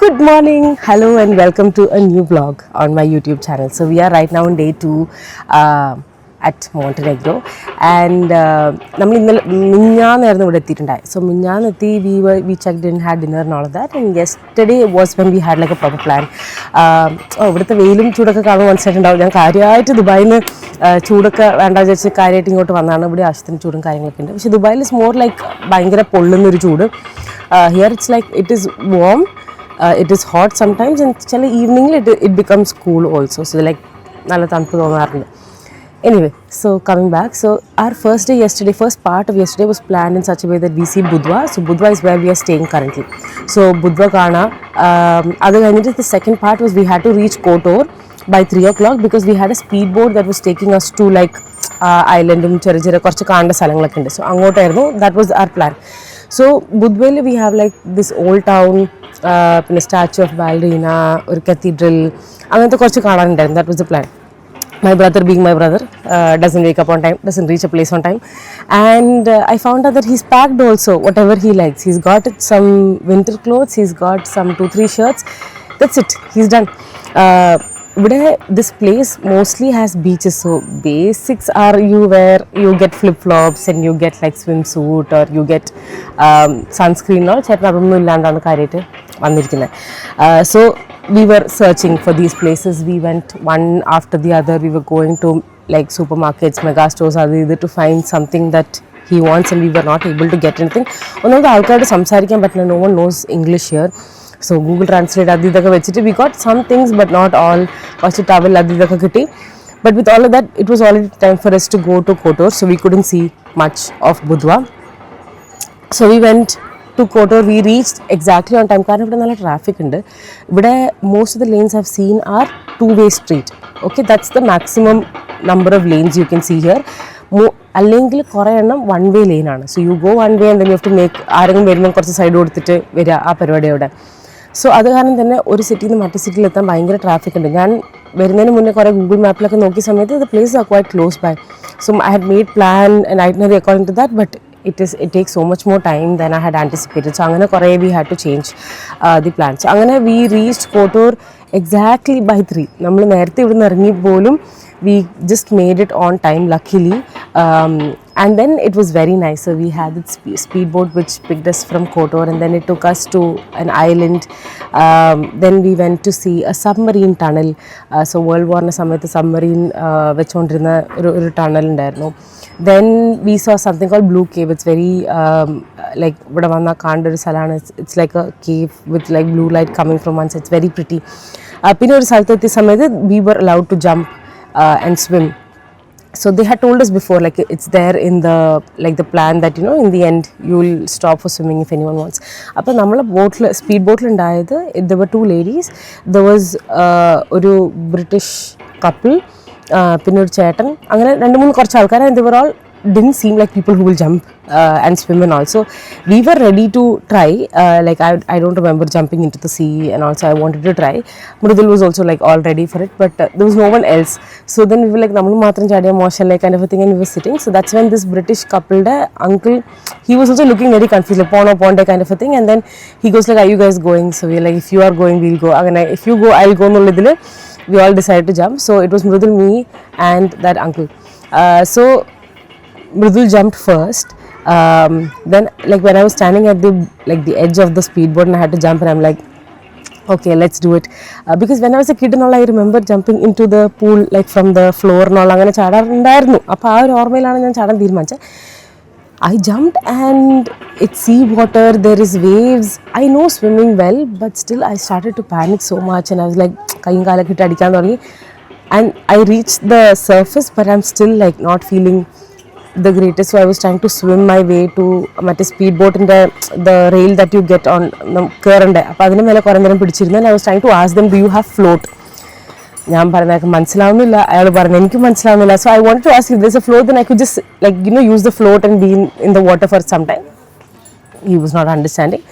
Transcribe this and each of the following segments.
Good morning, hello and welcome to a new vlog on my YouTube channel. So we are right now on day 2 at Montenegro and നമ്മൾ ഇന്നലെ മിഞ്ഞാന്നായിരുന്നു ഇവിടെ എത്തിയിട്ടുണ്ടായി. So മിഞ്ഞാന്നെത്തി we checked in, had dinner and all of that, and yesterday was when we had like a proper plan. ഇവിടുത്തെ വെയിലും ചൂടൊക്കെ കാണുമ്പോൾ മനസ്സിലായിട്ടുണ്ടാവും ഞാൻ കാര്യമായിട്ട് ദുബായിൽ നിന്ന് ചൂടൊക്കെ വേണ്ട വെച്ച് കാര്യമായിട്ട് ഇങ്ങോട്ട് വന്നതാണ്. ഇവിടെ ആവശ്യത്തിന് ചൂടും കാര്യങ്ങളൊക്കെ ഉണ്ട്. പക്ഷേ ദുബായിൽ ഇസ് മോർ ലൈക്ക് ഭയങ്കര പൊള്ളുന്നൊരു ചൂട്. Here it's like it is warm. It is hot sometimes and ചില ഈവനിങ്ങിൽ it becomes cool also. So like നല്ല തണുപ്പ് തോന്നാറുണ്ട്. Anyway, so coming back, so our first part of yesterday was planned in such a way that we see Budva. So Budva is where we are staying currently. So Budva Kana, the second part was we had to reach Kotor by 3 o'clock because we had a speedboat that was taking us to like island and ചെറിയ കുറച്ച് കാണേണ്ട സ്ഥലങ്ങളൊക്കെ ഉണ്ട്. So അങ്ങോട്ടായിരുന്നു, that was our plan. So Budvയിൽ we have like this old town, പിന്നെ statue of ബാലറീന, ഒരു cathedral, അങ്ങനത്തെ കുറച്ച് കാണാനുണ്ടായിരുന്നു. That was the plan. My brother, being my brother, doesn't wake up on time, doesn't reach a place on time, and I found out that he's packed also whatever he likes. He's got some winter clothes, he's got some 2-3 shirts, that's it, he's done. This place mostly has beaches, so basics are you wear, you get flip-flops and you get like swimsuit or you get sunscreen or chettadonnu illandana kariyate vandirikkunne. So we were searching for these places. We went one after the other. We were going to like supermarkets, mega stores, either to find something that he wants, and we were not able to get anything. One of the alkadu samsarikkan pattilla, no one knows English here. So Google Translate adi idakku vechittu we got some things but not all. First towel adi idakku kitti, but with all of that it was already time for us to go to Kotor, so we couldn't see much of Budva. So we went to Kotor. We reached exactly on time കാരണം ഇവിടെ നല്ല traffic ഉണ്ട്. ഇവിടെ most of the lanes I've seen are two-way street. Okay, that's the maximum number of lanes you can see here. അല്ലെങ്കിൽ കുറേ എണ്ണം one way ലെയിനാണ്. So you go one way and then you have to make, ആരെങ്കിലും വരുമ്പോൾ കുറച്ച് side കൊടുത്തിട്ട് വരിക, ആ പരിപാടിയോടെ. സോ അത് കാരണം തന്നെ ഒരു സിറ്റിയിൽ നിന്ന് മറ്റു സിറ്റിയിൽ എത്താൻ ഭയങ്കര ട്രാഫിക് ഉണ്ട്. ഞാൻ വരുന്നതിന് മുന്നേ കുറേ ഗൂഗിൾ മാപ്പിലൊക്കെ നോക്കിയ സമയത്ത് the place are quite close by. So I had made plan and itinerary according to that, but it takes so much more time than I had anticipated. So angane kore we had to change the plan. So angane we reached Kotor exactly by 3. Nammal nerthe ivudnu irangi polum we just made it on time luckily, and then it was very nice. So we had this speedboat which picked us from Kotor and then it took us to an island. Then we went to see a submarine tunnel. So World War na samayathu submarine vechondirna oru tunnel undairunnu. Then we saw something called Blue Cave. It's very like ഇവിടെ വന്ന കാണേണ്ട ഒരു സ്ഥലമാണ്. It's like a cave with like blue light coming from one side. It's very pretty. പിന്നെ ഒരു സ്ഥലത്തെത്തിയ സമയത്ത് we were allowed to jump and swim. So they had told us before, like it's there in the plan that you know in the end you will stop for swimming if anyone wants. അപ്പോൾ നമ്മളെ ബോട്ടിൽ speed ബോട്ടിൽ ഉണ്ടായത് there were 2 ladies. There was ഒരു British couple, പിന്നെ ഒരു ചേട്ടൻ, അങ്ങനെ 2-3 കുറച്ച് ആൾക്കാർ, and they were all didn't seem like people who will jump and swim and all. So we were ready to try, like I don't remember jumping into the sea, and also I wanted to try. Mridul was also like all ready for it, but there was no one else. So then we were like nammal matram chadiya motion like kind of a thing, and we were sitting. So that's when this British couple uncle, he was also looking very confused, like pono ponde kind of a thing, and then he goes like, are you guys going? So we were like, if you are going we'll go, and if you go I'll go nullidile. We all decided to jump. So it was Mridul, me and that uncle. So Mridul jumped first. Then like when I was standing at the edge of the speedboat and I had to jump, and I'm like, okay, let's do it. Because when I was a kid and all, I remember jumping into the pool like from the floor and all, അങ്ങനെ ചാടാറുണ്ടായിരുന്നു. അപ്പോൾ ആ ഒരു ഓർമ്മയിലാണ് ഞാൻ ചാടാൻ തീരുമാനിച്ചത്. I jumped and it's sea water, there is waves. I know swimming well, but still I started to panic so much, and I was like കൈയും കാലൊക്കെ ഇട്ട് അടിക്കാൻ തുടങ്ങി. And I reached the surface, but I'm still like not feeling the greatest. So I was trying to swim my way to മറ്റേ speed ബോട്ടിൻ്റെ the rail that you get on കയറണ്ടേ. അപ്പോൾ അതിന് മേലെ കുറേ നേരം പിടിച്ചിരുന്നു. And I was trying to ask them, do you have float? ഞാൻ പറഞ്ഞതൊക്കെ മനസ്സിലാവുന്നില്ല, അയാൾ പറഞ്ഞു എനിക്ക് മനസ്സിലാവുന്നില്ല. So I wanted to ask if there's a float, then I could just like you know use the float and be in the water for some time. He was not understanding.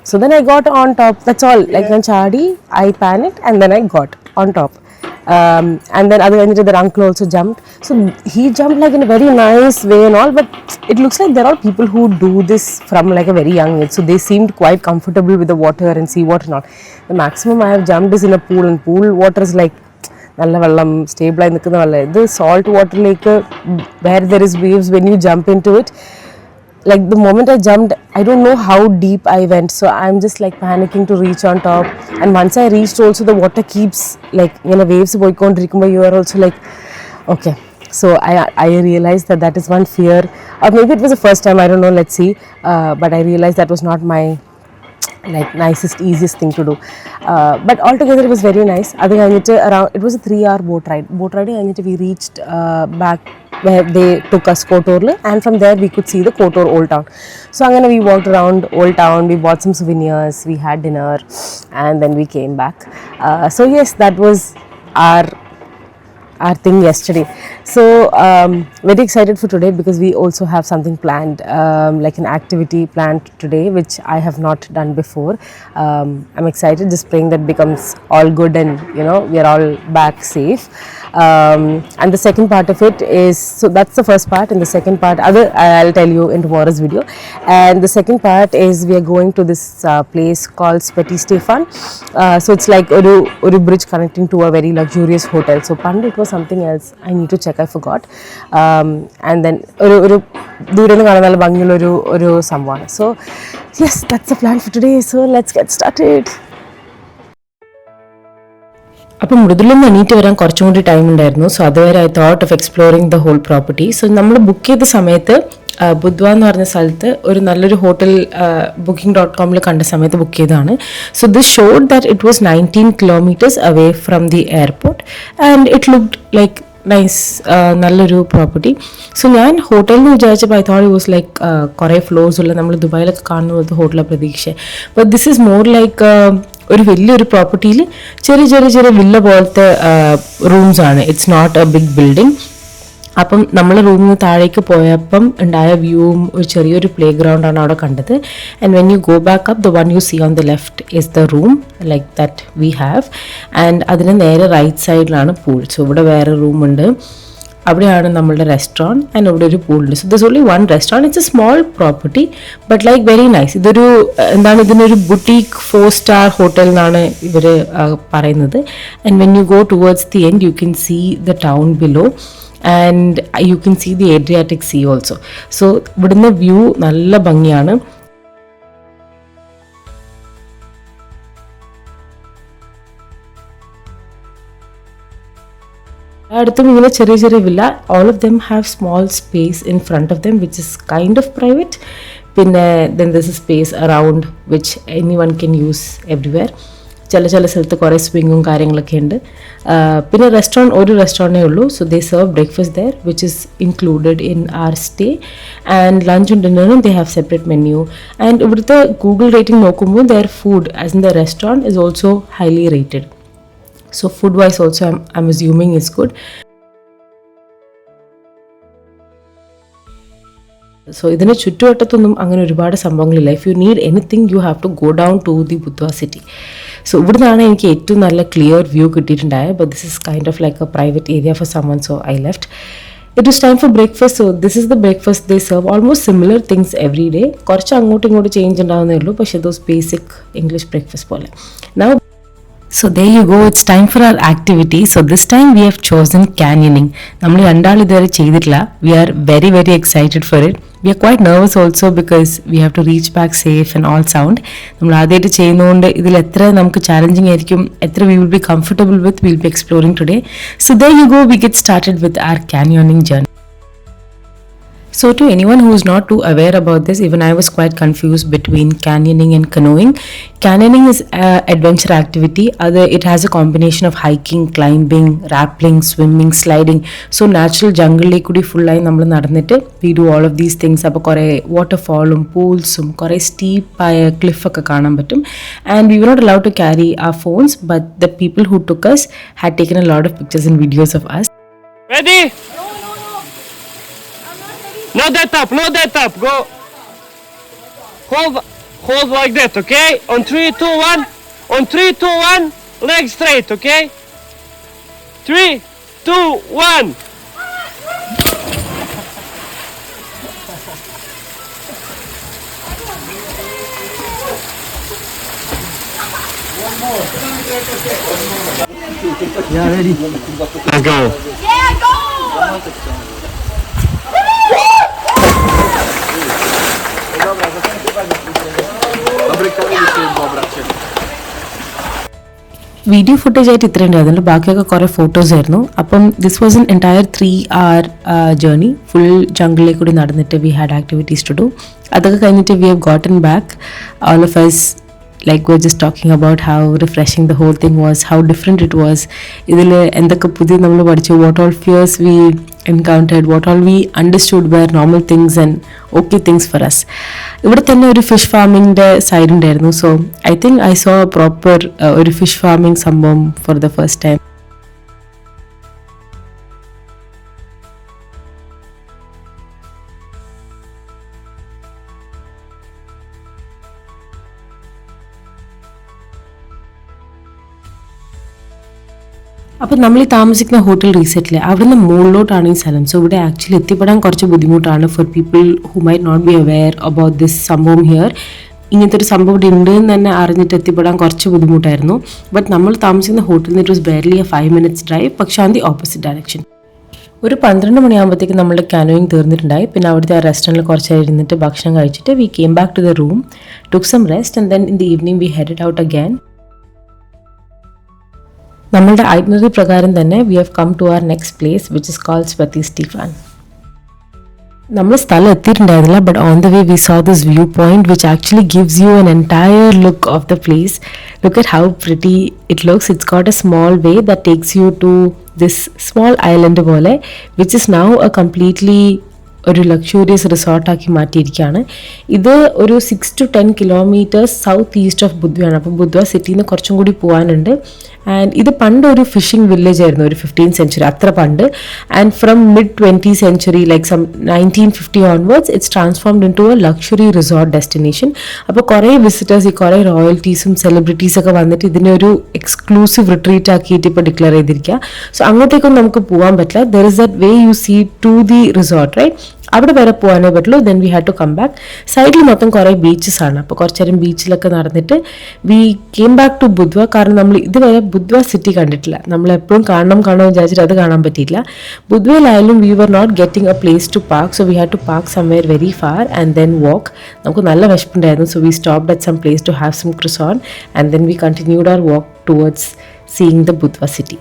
So then I got on top, that's all. Like ഞാൻ ചാടി, I panicked and then I got on top. And then other the uncle also jumped. So he jumped like in a very nice way and all, but it looks like there are people who do this from like a very young age, so they seemed quite comfortable with the water and sea water and all. The maximum I have jumped is in a pool, and pool water is like നല്ല വെള്ളം സ്റ്റേബിളായി നിൽക്കുന്ന വെള്ളം. ഇത് salt വാട്ടറിലേക്ക് where there is waves when you jump in to it. Like the moment I jumped, I don't know how deep I went, so I'm just like panicking to reach on top. And once I reached also, the water keeps like, you know, waves പോയിക്കൊണ്ടിരിക്കുമ്പോൾ you are also like okay. So I realized that is one fear, or maybe it was the first time, I don't know, let's see. But I realized that was not my like nicest easiest thing to do. But altogether it was very nice. I think around it was a 3-hour boat ride we reached back where they took us Kotorle, and from there we could see the Kotor old town. So angana we walked around old town, we bought some souvenirs, we had dinner, and then we came back. So yes, that was our thing yesterday. So very excited for today, because we also have something planned, like an activity planned today which I have not done before. I'm excited, just praying that becomes all good and you know we are all back safe. And the second part of it is, so that's the first part, and the second part I'll tell you in tomorrow's video. And the second part is we are going to this place called Sveti Stefan. So it's like a bridge connecting to a very luxurious hotel. So Pand, it was something else, I need to check, I forgot. And then ഒരു ദൂരെ നിന്ന് കാണാൻ നല്ല ഭംഗിയുള്ള ഒരു സംഭവമാണ്. So yes, that's the plan for today. So let's get started. അപ്പം മൃദുലിൽ നിന്ന് എണീറ്റ് വരാൻ കുറച്ചും കൂടി ടൈം ഉണ്ടായിരുന്നു. സോ അതുവരെ I thought of exploring the whole property. So നമ്മൾ ബുക്ക് ചെയ്ത സമയത്ത് ബുദ്വ എന്ന് പറഞ്ഞ സ്ഥലത്ത് ഒരു നല്ലൊരു ഹോട്ടൽ booking.com കണ്ട സമയത്ത് ബുക്ക് ചെയ്തതാണ്. So this showed that it was 19 kilometers away from the airport, and it looked like nice, നല്ലൊരു പ്രോപ്പർട്ടി. സോ ഞാൻ ഹോട്ടലിൽ നിന്ന് വിചാരിച്ചപ്പോൾ I thought it was like കുറേ ഫ്ലോർസ് ഉള്ള നമ്മൾ ദുബായിലൊക്കെ കാണുന്ന പോലത്തെ ഹോട്ടലാണ് പ്രതീക്ഷ. But this is more like ഒരു വലിയൊരു പ്രോപ്പർട്ടിയിൽ ചെറിയ വില്ല പോലത്തെ റൂംസാണ്. It's not a big building. അപ്പം നമ്മൾ റൂമിൽ നിന്ന് താഴേക്ക് പോയപ്പം ഉണ്ടായ വ്യൂവും ഒരു ചെറിയൊരു പ്ലേ ഗ്രൗണ്ടാണ് അവിടെ കണ്ടത്. And when you go back up, the one you see on the left is the room like that we have. ആൻഡ് അതിന് നേരെ റൈറ്റ് സൈഡിലാണ് പൂൾ. സോ ഇവിടെ വേറെ റൂമുണ്ട്, അവിടെയാണ് നമ്മളുടെ റെസ്റ്റോറൻറ്റ്, ആൻഡ് ഇവിടെ ഒരു പൂളുണ്ട്. So this only one restaurant. It's a small property but like very nice. ഇതൊരു ഇതിനൊരു ബുട്ടീക്ക് 4-star ഹോട്ടൽ എന്നാണ് ഇവർ പറയുന്നത്. And when you go towards the end you can see the town below, and you can see the Adriatic Sea also. So ഇവിടുന്ന് view നല്ല ഭംഗിയാണ്. അടുത്തും ഇങ്ങനെ ചെറിയ villa. all of them have small space in front of them which is kind of private. പിന്നെ then there's a space around which anyone can use everywhere. ചില സ്ഥലത്ത് കുറേ സ്വിങ്ങും കാര്യങ്ങളൊക്കെ ഉണ്ട്. പിന്നെ ഒരു റെസ്റ്റോറൻറ്റേ ഉള്ളൂ. So they serve breakfast there which is included in our stay, and ലഞ്ചും ഡിന്നറും they have separate menu. And ഇവിടുത്തെ ഗൂഗിൾ റേറ്റിംഗ് നോക്കുമ്പോൾ their food as in the restaurant is also highly rated. So food wise also I am assuming it's good. So ഇതിന് ചുറ്റുവട്ടത്തൊന്നും അങ്ങനെ ഒരുപാട് സംഭവങ്ങളില്ല. If you need anything you have to go down to the Budva city. So ഇവിടുന്നാണ് എനിക്ക് ഏറ്റവും നല്ല clear view കിട്ടിയിട്ടുണ്ടായത്. But this is kind of like a private area for someone, so I left. It is time for breakfast. So this is the breakfast they serve. Almost similar things every day. കുറച്ച് അങ്ങോട്ടും ഇങ്ങോട്ടും change ഉണ്ടാവുന്നേ ഉള്ളൂ, പക്ഷേ those basic English breakfast പോലെ. Now So there you go, it's time for our activity. So this time we have chosen canyoning. നമ്മൾ രണ്ടാൾ ഇതുവരെ ചെയ്തിട്ടില്ല. We are very excited for it. We are quite nervous also because we have to reach back safe and all sound. നമ്മൾ ആദ്യമായിട്ട് ചെയ്യുന്നതുകൊണ്ട് ഇതിൽ എത്ര നമുക്ക് ചാലഞ്ചിങ് ആയിരിക്കും, എത്ര we will be comfortable with, we'll be exploring today. So there you go, we get started with our canyoning journey. So to anyone who is not too aware about this, even I was quite confused between canyoning and canoeing. Canyoning is an adventure activity. It has a combination of hiking, climbing, rappelling, swimming, sliding. So natural jungle kudi full ആയി നമ്മൾ നടന്നിട്ട് we do all of these things. അപ്പോൾ കുറേ വാട്ടർഫാളും പൂൾസും കുറേ സ്റ്റീപ്പായ ക്ലിഫൊക്കെ കാണാൻ പറ്റും. And we were not allowed to carry our phones, but the people who took us had taken a lot of pictures and videos of us. Ready? Not that up, go. Hold like that, okay? On 3, 2, 1. On 3, 2, 1, leg straight, okay? 3, 2, 1. Yeah, ready. Let's go. Yeah, go! Video footage ആയിട്ട് ഇത്രയും ഉണ്ടായിരുന്നുള്ളൂ, ബാക്കിയൊക്കെ കുറേ photos ആയിരുന്നു. അപ്പം this was an entire 3 hour journey. Full ജംഗിളിലേക്ക് കൂടി നടന്നിട്ട് we had activities to do. അതൊക്കെ കഴിഞ്ഞിട്ട് we have gotten back. All of us like we're just talking about how refreshing the whole thing was, how different it was. ഇതിൽ എന്തൊക്കെ പുതിയ നമ്മൾ പഠിച്ചു, what all fears we encountered, what all we understood were normal things and okay things for us. ഇവിടെ തന്നെ ഒരു fish ഫാമിങ്ങിൻ്റെ side ഉണ്ടായിരുന്നു. So I think I so proper ഒരു ഫിഷ് ഫാമിംഗ് സംഭവം ഫോർ ദ ഫസ്റ്റ് ടൈം. അപ്പോൾ നമ്മൾ ഈ താമസിക്കുന്ന ഹോട്ടൽ റീസെറ്റിൽ അവിടെ നിന്ന് മുകളിലോട്ടാണ് ഈ സ്ഥലം. സോ ഇവിടെ ആക്ച്വലി എത്തിപ്പെടാൻ കുറച്ച് ബുദ്ധിമുട്ടാണ് for people who might not be aware about this സംഭവം ഹിയർ. ഇങ്ങനത്തെ ഒരു സംഭവം ഇവിടെ ഉണ്ട് എന്ന് തന്നെ അറിഞ്ഞിട്ട് എത്തിപ്പെടാൻ കുറച്ച് ബുദ്ധിമുട്ടായിരുന്നു. ബട്ട് നമ്മൾ താമസിക്കുന്ന ഹോട്ടലിൽ it was barely A 5 minutes drive, പക്ഷേ ആൻ ദി ഓപ്പോസിറ്റ് ഡയറക്ഷൻ. ഒരു 12 മണിയാകുമ്പോഴത്തേക്ക് നമ്മുടെ കാനോയിങ് തീർന്നിട്ടുണ്ടായി. പിന്നെ അവിടുത്തെ ആ റെസ്റ്റോറൻറ്റിൽ കുറച്ച് ഇരുന്നിട്ട് ഭക്ഷണം കഴിച്ചിട്ട് we came back to the room, took some rest and then in the evening we headed out again. നമ്മളുടെ ഐറ്റിനറി പ്രകാരം തന്നെ we have come to our next place which is called Sveti Stefan. നമ്മൾ സ്ഥലം എത്തിയിട്ടുണ്ടായിരുന്നില്ല, but on the way we saw this view point which actually gives you an entire look of the place. Look at how pretty it looks. It's got a small way that takes you to this small island പോലെ, which is now a completely ഒരു luxurious റിസോർട്ടാക്കി മാറ്റിയിരിക്കുകയാണ്. ഇത് ഒരു 6 to 10 kilometers south east of ബുദ്വയാണ്. അപ്പം Budva സിറ്റിയിൽ നിന്ന് കുറച്ചും കൂടി പോകാനുണ്ട്. ആൻഡ് ഇത് പണ്ട് ഒരു ഫിഷിംഗ് വില്ലേജ് ആയിരുന്നു, ഒരു 15th century അത്ര പണ്ട്. And from mid 20th century like some 1950 onwards it's transformed into a luxury resort destination. അപ്പോൾ കുറേ വിസിറ്റേഴ്സ്, ഈ കുറേ റോയൽറ്റീസും സെലിബ്രിറ്റീസൊക്കെ വന്നിട്ട് ഇതിനെ ഒരു എക്സ്ക്ലൂസീവ് റിട്രീറ്റ് ആക്കിയിട്ട് ഇപ്പോൾ ഡിക്ലെയർ ചെയ്തിരിക്കുക. സോ അങ്ങോട്ടേക്കൊന്നും നമുക്ക് പോകാൻ പറ്റില്ല. There is that way you see to the resort, right? അവിടെ വരെ പോകാനേ പറ്റുള്ളൂ. Then we had to come back. സൈഡിൽ മൊത്തം കുറേ ബീച്ചസ് ആണ്. അപ്പോൾ കുറച്ച് നേരം ബീച്ചിലൊക്കെ നടന്നിട്ട് വി കെയിം ബാക്ക് ടു ബുദ്വ. കാരണം നമ്മൾ ഇതുവരെ ബുദ്വ സിറ്റി കണ്ടിട്ടില്ല. നമ്മൾ എപ്പോഴും കാണണം വിചാരിച്ചിട്ട് അത് കാണാൻ പറ്റിയില്ല. ബുദ്വയിലായാലും we were not getting a place to park, so we had to park somewhere very far and then walk. നമുക്ക് നല്ല വിശപ്പുണ്ടായിരുന്നു. So we stopped at some place to have some croissant and then we continued our walk towards seeing the Budva city.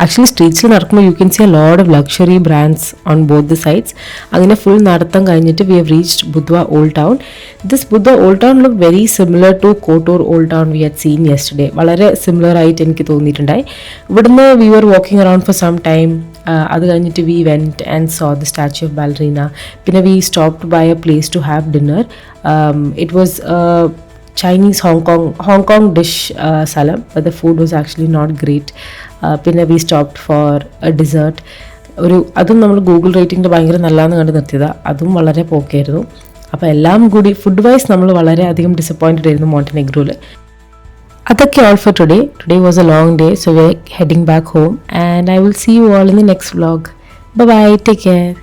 Actually സ്ട്രീറ്റ്സിൽ നടക്കുമ്പോൾ you can see a lot of luxury brands on both the sides. അങ്ങനെ full നടത്തം കഴിഞ്ഞിട്ട് we have reached ബുദ്വ old town. This Budva old town look very similar to Kotor old town we had seen yesterday. വളരെ similar ആയിട്ട് എനിക്ക് തോന്നിയിട്ടുണ്ടായി. ഇവിടുന്ന് we were walking around for some time. അത് കഴിഞ്ഞിട്ട് we went and saw the statue of ballerina. പിന്നെ we stopped by a place to have dinner. It was Chinese Hong Kong dish സ്ഥലം, but the food was actually not great. പിന്നെ we stopped for a dessert. അതും നമ്മൾ Google റേറ്റിംഗിൽ ഭയങ്കര നല്ലതെന്ന് കണ്ട് നിർത്തിയതാണ്. അതും വളരെ പോക്കായിരുന്നു. അപ്പോൾ എല്ലാം കൂടി ഫുഡ് വൈസ് നമ്മൾ വളരെയധികം ഡിസപ്പോയിൻറ്റഡ് ആയിരുന്നു മോണ്ടനെഗ്രോയിൽ. അതൊക്കെ all for today. Today was a long day, so we are heading back home and I will see you all in the next vlog. Bye, take care.